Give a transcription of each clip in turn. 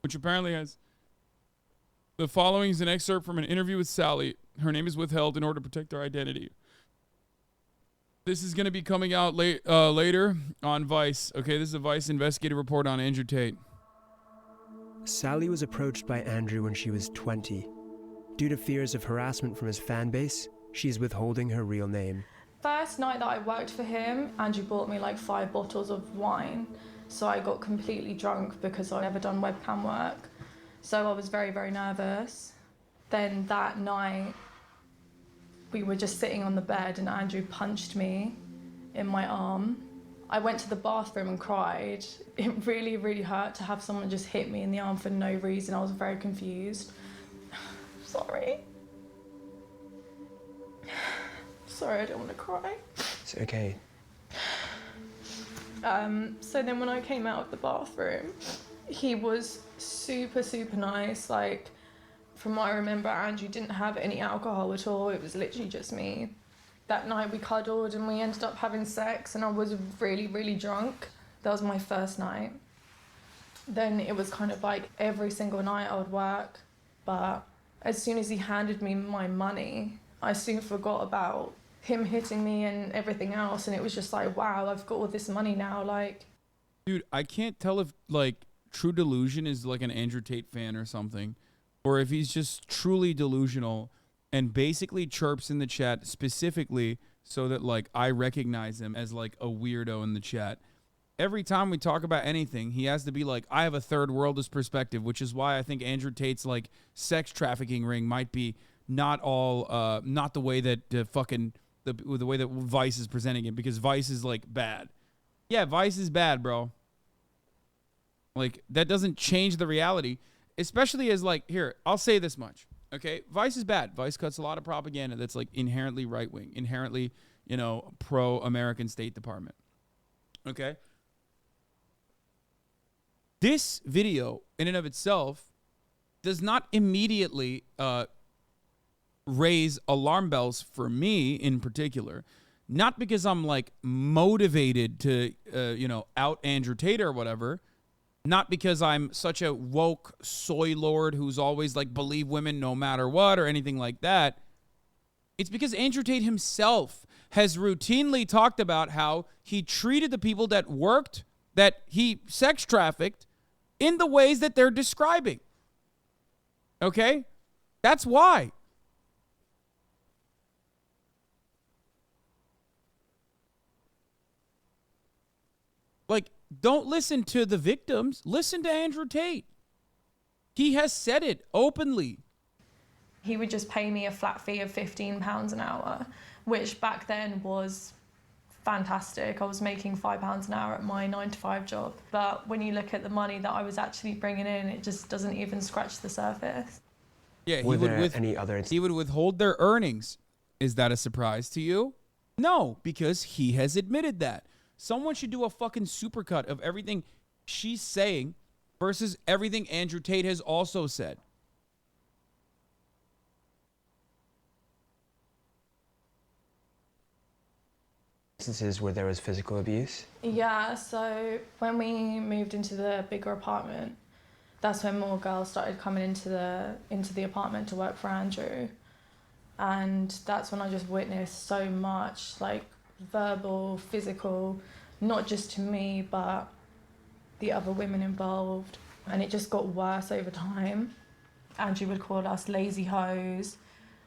which apparently has the following is an excerpt from an interview with Sally. Her name is withheld in order to protect her identity. This is going to be coming out later on Vice. Okay, this is a Vice investigative report on Andrew Tate. Sally was approached by Andrew when she was 20. Due to fears of harassment from his fan base, she's withholding her real name. First night that I worked for him, Andrew bought me like 5 bottles of wine. So I got completely drunk because I'd never done webcam work. So I was very, very nervous. Then that night, we were just sitting on the bed and Andrew punched me in my arm. I went to the bathroom and cried. It really, really hurt to have someone just hit me in the arm for no reason. I was very confused. Sorry. Sorry, I don't want to cry. It's okay. So then when I came out of the bathroom, he was super, super nice. Like, from what I remember, Andrew didn't have any alcohol at all. It was literally just me. That night we cuddled and we ended up having sex and I was really, really drunk. That was my first night. Then it was kind of like every single night I would work. But as soon as he handed me my money, I soon forgot about him hitting me and everything else. And it was just like, wow, I've got all this money now. Like, Dude, I can't tell if like True Delusion is like an Andrew Tate fan or something, or if he's just truly delusional and basically chirps in the chat specifically so that like I recognize him as like a weirdo in the chat. Every time we talk about anything, he has to be like, I have a third worldist perspective, which is why I think Andrew Tate's like sex trafficking ring might be not all, not the way that the way that Vice is presenting it, because Vice is like bad. Yeah, Vice is bad, bro. Like, that doesn't change the reality, especially as like, here, I'll say this much. Okay, Vice is bad. Vice cuts a lot of propaganda that's like inherently right-wing, inherently, you know, pro-American State Department. Okay? This video, in and of itself, does not immediately raise alarm bells for me in particular. Not because I'm like motivated to, you know, out Andrew Tate or whatever. Not because I'm such a woke soy lord who's always like believe women no matter what or anything like that. It's because Andrew Tate himself has routinely talked about how he treated the people that worked, that he sex trafficked, in the ways that they're describing. Okay? That's why. Like, don't listen to the victims. Listen to Andrew Tate. He has said it openly. he would just pay me a flat fee of £15 an hour, which back then was fantastic. I was making £5 an hour at my 9-to-5 job. But when you look at the money that I was actually bringing in, it just doesn't even scratch the surface. Yeah, he would withhold their earnings. Is that a surprise to you? No, because he has admitted that. Someone should do a fucking supercut of everything she's saying versus everything Andrew Tate has also said. Instances where there was physical abuse? Yeah, so when we moved into the bigger apartment, that's when more girls started coming into the apartment to work for Andrew. And that's when I just witnessed so much, like verbal, physical, not just to me, but the other women involved. And it just got worse over time. Andrew would call us lazy hoes.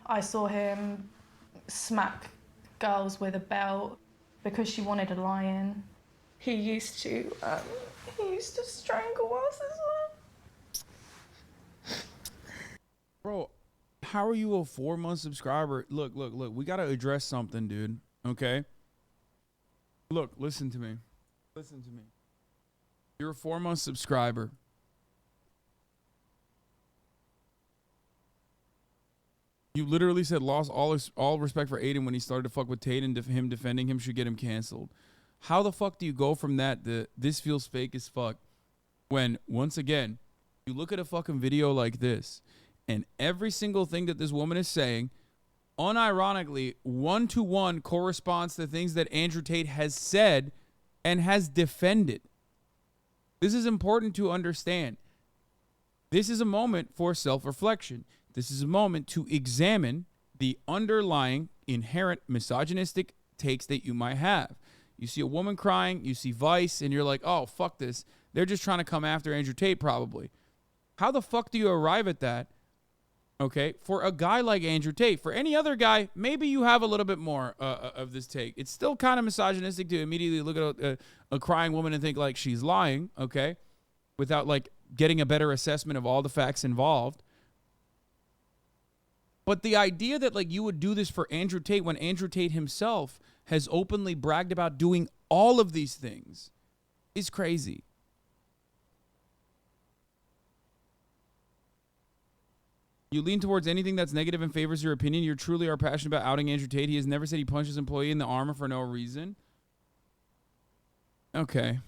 I saw him smack girls with a belt because she wanted a lion. He used to strangle us as well. Bro, how are you a 4-month subscriber? Look, we got to address something, dude. Okay? Look, listen to me. You're a 4-month subscriber. You literally said lost all respect for Aiden when he started to fuck with Tate, and him defending him should get him canceled. How the fuck do you go from that to this feels fake as fuck when, once again, you look at a fucking video like this and every single thing that this woman is saying, unironically, 1-to-1 corresponds to things that Andrew Tate has said and has defended. This is important to understand. This is a moment for self-reflection. This is a moment to examine the underlying inherent misogynistic takes that you might have. You see a woman crying, you see Vice, and you're like, oh, fuck this. They're just trying to come after Andrew Tate probably. How the fuck do you arrive at that? Okay, for a guy like Andrew Tate. For any other guy, maybe you have a little bit more of this take. It's still kind of misogynistic to immediately look at a crying woman and think like she's lying, okay, without like getting a better assessment of all the facts involved. But the idea that like you would do this for Andrew Tate when Andrew Tate himself has openly bragged about doing all of these things is crazy. You lean towards anything that's negative and favors your opinion. You truly are passionate about outing Andrew Tate. He has never said he punched his employee in the arm for no reason. Okay.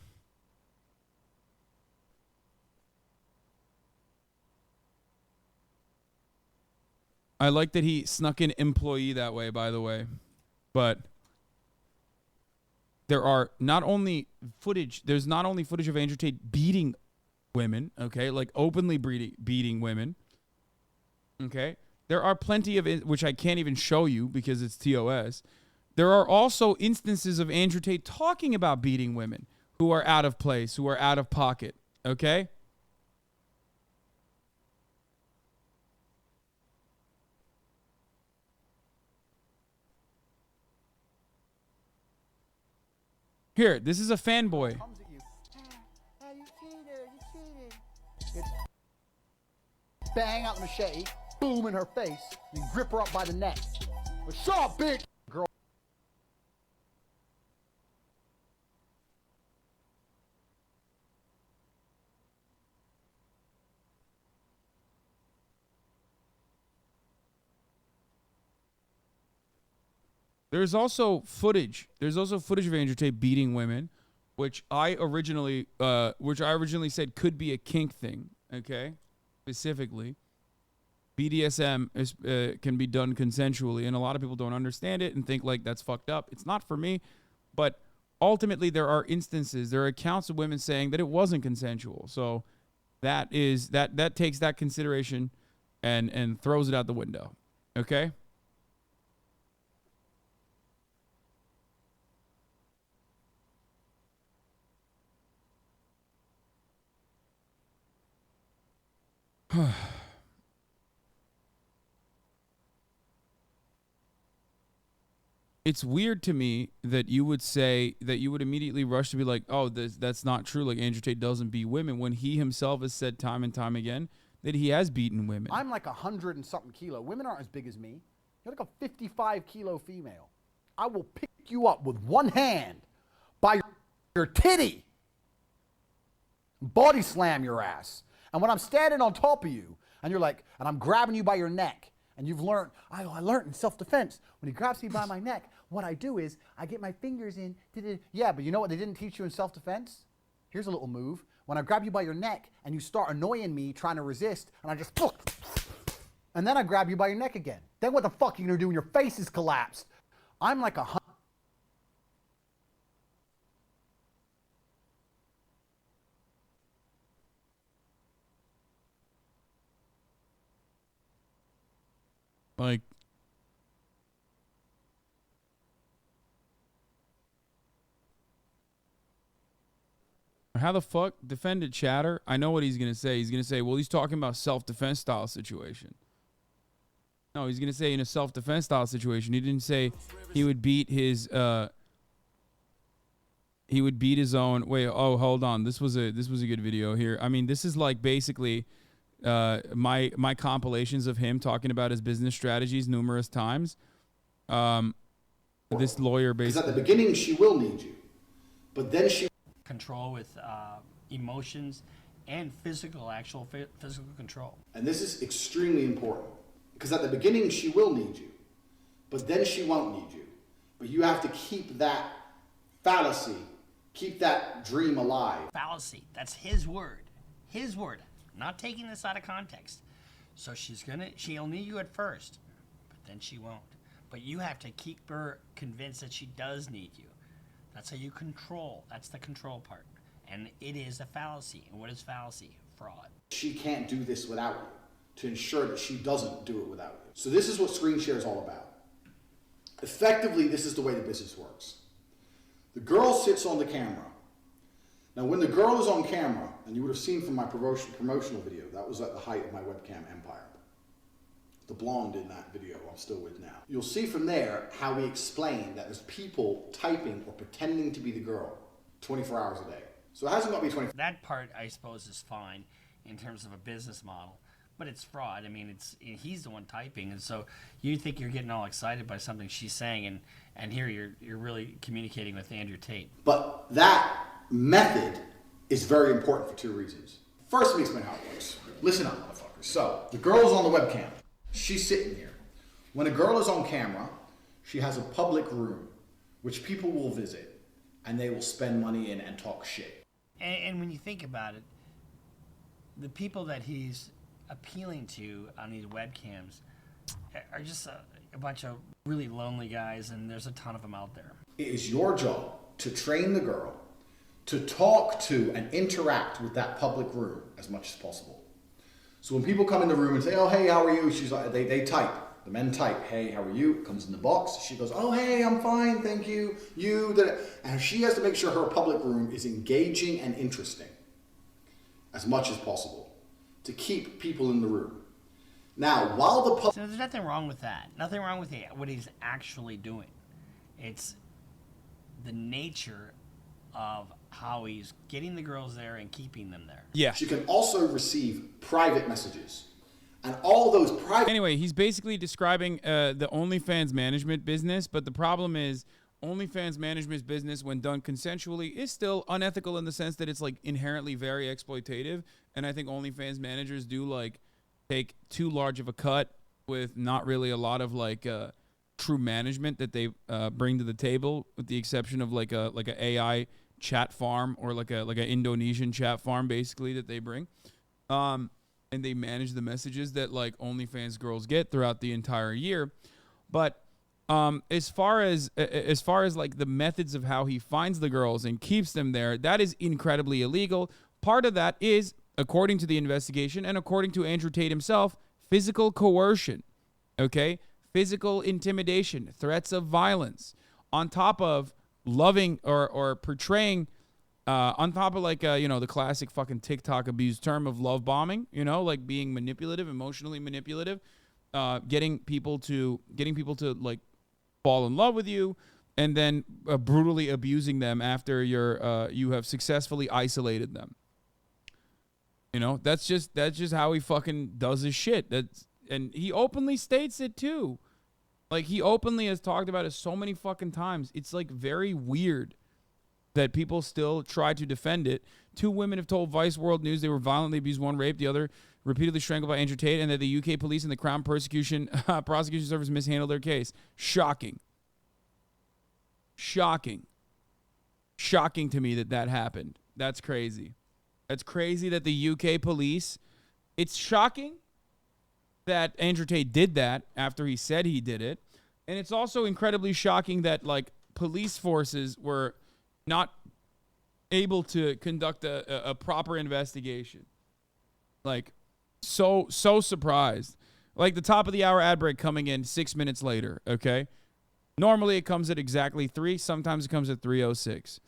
I like that he snuck in employee that way, by the way. But there are not only footage, there's not only footage of Andrew Tate beating women, okay, like openly beating women. Okay, there are plenty of it, which I can't even show you because it's TOS. There are also instances of Andrew Tate talking about beating women who are out of place, who are out of pocket. Okay. Here, this is a fanboy. Bang out the machete, boom in her face, and grip her up by the neck. But shut up, bitch, girl. There's also footage. There's also footage of Andrew Tate beating women, which I originally said could be a kink thing. Okay, specifically, BDSM is can be done consensually, and a lot of people don't understand it and think like that's fucked up. It's not for me, but ultimately there are instances, there are accounts of women saying that it wasn't consensual. So that takes that consideration and throws it out the window. Okay. It's weird to me that you would say that you would immediately rush to be like, oh, that's not true. Like Andrew Tate doesn't beat women when he himself has said time and time again that he has beaten women. I'm like 100 and something kilo. Women aren't as big as me. You're like a 55 kilo female. I will pick you up with one hand by your titty, body slam your ass. And when I'm standing on top of you, and you're like, and I'm grabbing you by your neck, and you've learned, I learned in self-defense, when he grabs me by my neck, what I do is I get my fingers in. Yeah, but you know what they didn't teach you in self-defense? Here's a little move. When I grab you by your neck and you start annoying me trying to resist, and I just, and then I grab you by your neck again. Then what the fuck are you gonna do when your face is collapsed? I'm like a Like, how the fuck defended chatter? I know what he's gonna say. He's gonna say, well, he's talking about self-defense style situation. No, he's gonna say in a self-defense style situation. He didn't say he would beat his own. Wait, oh, hold on. This was a good video here. I mean, this is like basically my compilations of him talking about his business strategies numerous times. This lawyer basically. Because at the beginning she will need you, but then she control with emotions and actual physical control. And this is extremely important because at the beginning she will need you, but then she won't need you. But you have to keep that fallacy, keep that dream alive. Fallacy. That's his word. His word. Not taking this out of context. So she'll need you at first, but then she won't. But you have to keep her convinced that she does need you. That's how you control. That's the control part. And it is a fallacy. And what is fallacy? fraud. She can't do this without you, to ensure that she doesn't do it without you. So this is what screen share is all about. Effectively, this is the way the business works. The girl sits on the camera. Now, when the girl is on camera, and you would have seen from my promotional video, that was at the height of my webcam empire. The blonde in that video I'm still with now. You'll see from there how we explain that there's people typing or pretending to be the girl 24 hours a day. So it hasn't got to be 24. That part, I suppose, is fine in terms of a business model, but it's fraud. I mean, he's the one typing, and so you think you're getting all excited by something she's saying, and here you're really communicating with Andrew Tate. But that method is very important for two reasons. First, let me explain how it works. Listen up, motherfuckers. So the girl's on the webcam. She's sitting here. When a girl is on camera, she has a public room, which people will visit, and they will spend money in and talk shit. And when you think about it, the people that he's appealing to on these webcams are just a bunch of really lonely guys, and there's a ton of them out there. It is your job to train the girl to talk to and interact with that public room as much as possible. So when people come in the room and say, oh, hey, how are you? She's like, they type. The men type, hey, how are you? It comes in the box. She goes, oh, hey, I'm fine, thank you. And she has to make sure her public room is engaging and interesting as much as possible to keep people in the room. Now, while the public... So there's nothing wrong with that. Nothing wrong with what he's actually doing. It's the nature of how he's getting the girls there and keeping them there. Yeah. She can also receive private messages. And all those private... Anyway, he's basically describing the OnlyFans management business, but the problem is OnlyFans management business, when done consensually, is still unethical in the sense that it's like inherently very exploitative. And I think OnlyFans managers do like take too large of a cut with not really a lot of like true management that they bring to the table, with the exception of like a AI chat farm or like an Indonesian chat farm basically that they bring. And they manage the messages that like OnlyFans girls get throughout the entire year. But as far as like the methods of how he finds the girls and keeps them there, that is incredibly illegal. Part of that is, according to the investigation and according to Andrew Tate himself, physical coercion, okay? Physical intimidation, threats of violence, on top of loving or portraying, on top of like, the classic fucking TikTok abused term of love bombing, like being manipulative, emotionally manipulative, getting people to like fall in love with you, and then brutally abusing them after you have successfully isolated them. That's just how he fucking does his shit. And he openly states it too. Like, he openly has talked about it so many fucking times. It's like very weird that people still try to defend it. 2 women have told Vice World News they were violently abused, one raped, the other repeatedly strangled by Andrew Tate, and that the UK police and the Crown Prosecution Service mishandled their case. Shocking. Shocking to me that happened. That's crazy. That's crazy that the UK police... It's shocking that Andrew Tate did that after he said he did it. And it's also incredibly shocking that, like, police forces were not able to conduct a proper investigation. Like, so surprised. Like, the top of the hour ad break coming in 6 minutes later, okay? Normally it comes at exactly 3. Sometimes it comes at 3:06.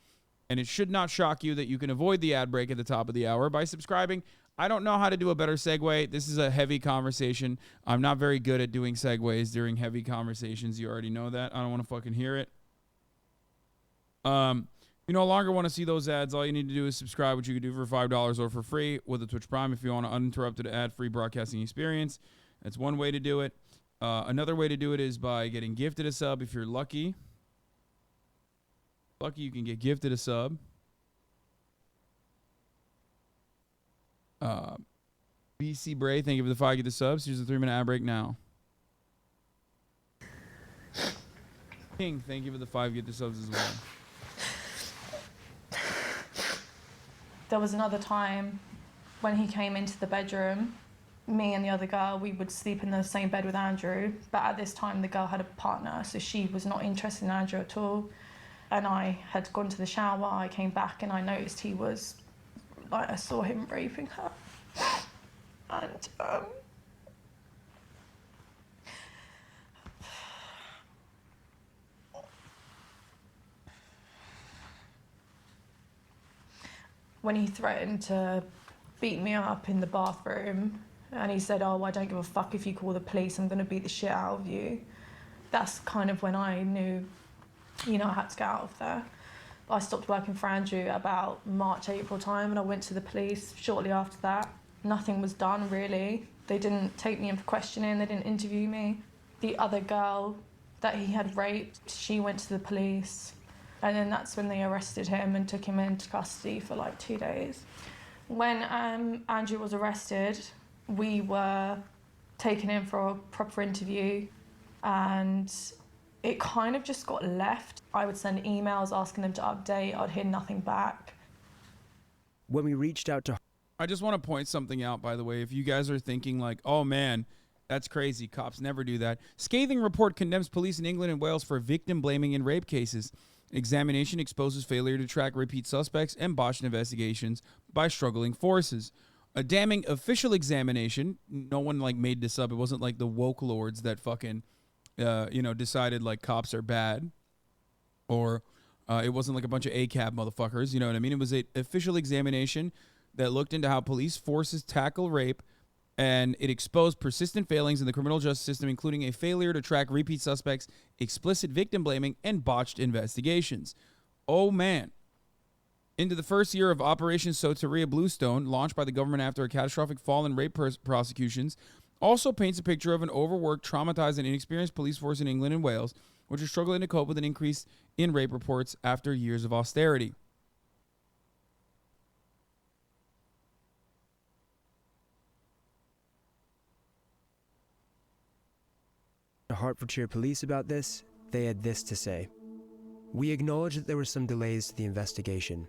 And it should not shock you that you can avoid the ad break at the top of the hour by subscribing. I don't know how to do a better segue. This is a heavy conversation. I'm not very good at doing segues during heavy conversations. You already know that. I don't want to fucking hear it. You no longer want to see those ads. All you need to do is subscribe, which you can do for $5 or for free with a Twitch Prime if you want an uninterrupted ad-free broadcasting experience. That's one way to do it. Another way to do it is by getting gifted a sub if you're lucky. You can get gifted a sub. BC Bray, thank you for the 5 get the subs. Here's the 3-minute ad break now. King, thank you for the 5 get the subs as well. There was another time when he came into the bedroom, me and the other girl, we would sleep in the same bed with Andrew, but at this time the girl had a partner, so she was not interested in Andrew at all. And I had gone to the shower, I came back and I noticed he was, like, I saw him raping her. And when he threatened to beat me up in the bathroom, and he said, "Oh, I don't give a fuck if you call the police, I'm gonna beat the shit out of you." That's kind of when I knew, I had to get out of there. I stopped working for Andrew about March, April time, and I went to the police shortly after that. Nothing was done, really. They didn't take me in for questioning, they didn't interview me. The other girl that he had raped, she went to the police, and then that's when they arrested him and took him into custody for like 2 days. When Andrew was arrested, we were taken in for a proper interview, and it kind of just got left. I would send emails asking them to update, I'd hear nothing back. When we reached out to I just want to point something out, by the way. If you guys are thinking like, oh man, that's crazy, cops never do that. Scathing report condemns police in England and Wales for victim blaming in rape cases. Examination exposes failure to track repeat suspects and botched investigations by struggling forces. A damning official examination. No one like made this up. It wasn't like the woke lords that fucking, decided like cops are bad, or it wasn't like a bunch of ACAB motherfuckers. You know what I mean? It was an official examination that looked into how police forces tackle rape, and it exposed persistent failings in the criminal justice system, including a failure to track repeat suspects, explicit victim blaming, and botched investigations. Oh man. Into the first year of Operation Soteria Bluestone, launched by the government after a catastrophic fall in rape prosecutions, also paints a picture of an overworked, traumatized, and inexperienced police force in England and Wales, which are struggling to cope with an increase in rape reports after years of austerity. Hertfordshire Police about this, they had this to say. We acknowledge that there were some delays to the investigation.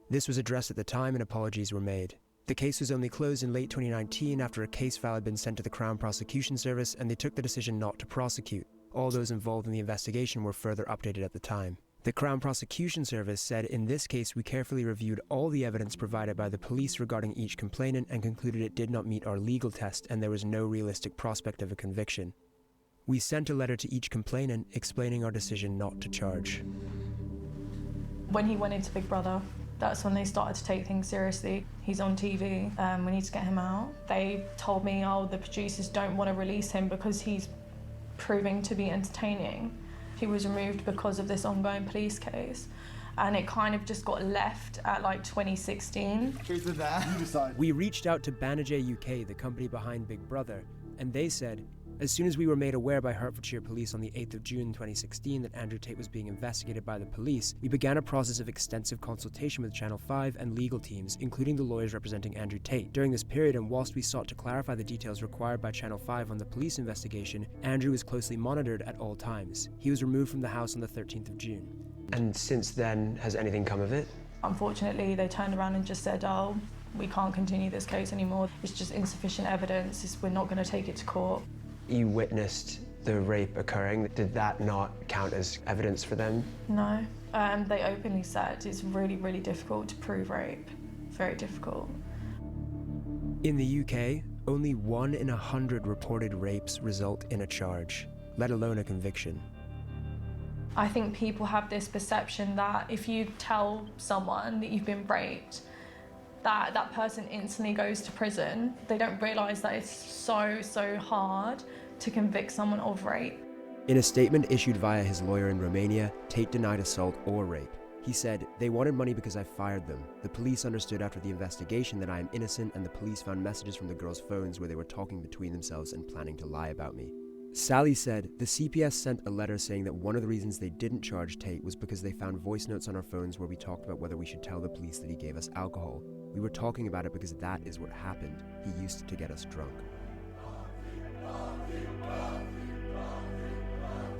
This was addressed at the time and apologies were made. The case was only closed in late 2019 after a case file had been sent to the Crown Prosecution Service and they took the decision not to prosecute. All those involved in the investigation were further updated at the time. The Crown Prosecution Service said in this case we carefully reviewed all the evidence provided by the police regarding each complainant and concluded it did not meet our legal test and there was no realistic prospect of a conviction. We sent a letter to each complainant explaining our decision not to charge. When he went into Big Brother, that's when they started to take things seriously. He's on TV, we need to get him out. They told me, the producers don't want to release him because he's proving to be entertaining. He was removed because of this ongoing police case. And it kind of just got left at like 2016. Here's that. You decide. We reached out to Banijay UK, the company behind Big Brother, and they said, as soon as we were made aware by Hertfordshire Police on the 8th of June 2016 that Andrew Tate was being investigated by the police, we began a process of extensive consultation with Channel 5 and legal teams, including the lawyers representing Andrew Tate. During this period, and whilst we sought to clarify the details required by Channel 5 on the police investigation, Andrew was closely monitored at all times. He was removed from the house on the 13th of June. And since then, has anything come of it? Unfortunately, they turned around and just said, we can't continue this case anymore. It's just insufficient evidence. We're not going to take it to court. You witnessed the rape occurring. Did that not count as evidence for them? No. They openly said it's really, really difficult to prove rape. Very difficult. In the UK, only 1 in 100 reported rapes result in a charge, let alone a conviction. I think people have this perception that if you tell someone that you've been raped, that person instantly goes to prison. They don't realise that it's so hard to convict someone of rape. In a statement issued via his lawyer in Romania, Tate denied assault or rape. He said, "They wanted money because I fired them. The police understood after the investigation that I am innocent and the police found messages from the girls' phones where they were talking between themselves and planning to lie about me." Sally said, the CPS sent a letter saying that one of the reasons they didn't charge Tate was because they found voice notes on our phones where we talked about whether we should tell the police that he gave us alcohol. We were talking about it because that is what happened. He used to get us drunk.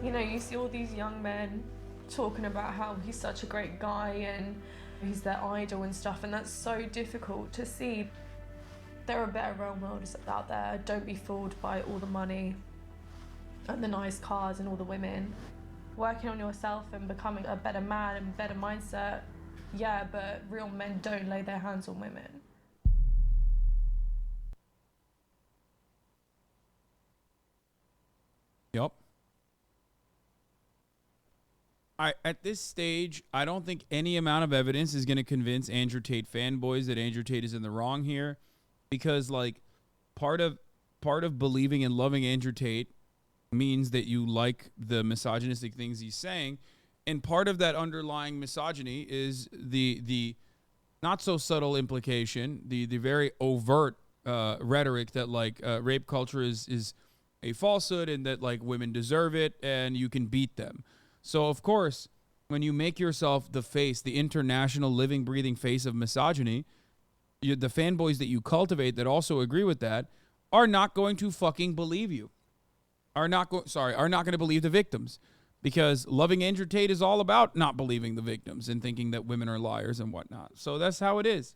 You see all these young men talking about how he's such a great guy and he's their idol and stuff, and that's so difficult to see. There are better role models out there. Don't be fooled by all the money and the nice cars and all the women. Working on yourself and becoming a better man and better mindset, yeah, but real men don't lay their hands on women. Yep. At this stage, I don't think any amount of evidence is going to convince Andrew Tate fanboys that Andrew Tate is in the wrong here, because like part of believing and loving Andrew Tate means that you like the misogynistic things he's saying, and part of that underlying misogyny is the not so subtle implication, the very overt rhetoric that like rape culture is a falsehood and that like women deserve it and you can beat them. So of course, when you make yourself the face, the international living, breathing face of misogyny, the fanboys that you cultivate that also agree with that are not going to fucking believe you. Are not going to believe the victims, because loving Andrew Tate is all about not believing the victims and thinking that women are liars and whatnot. So that's how it is.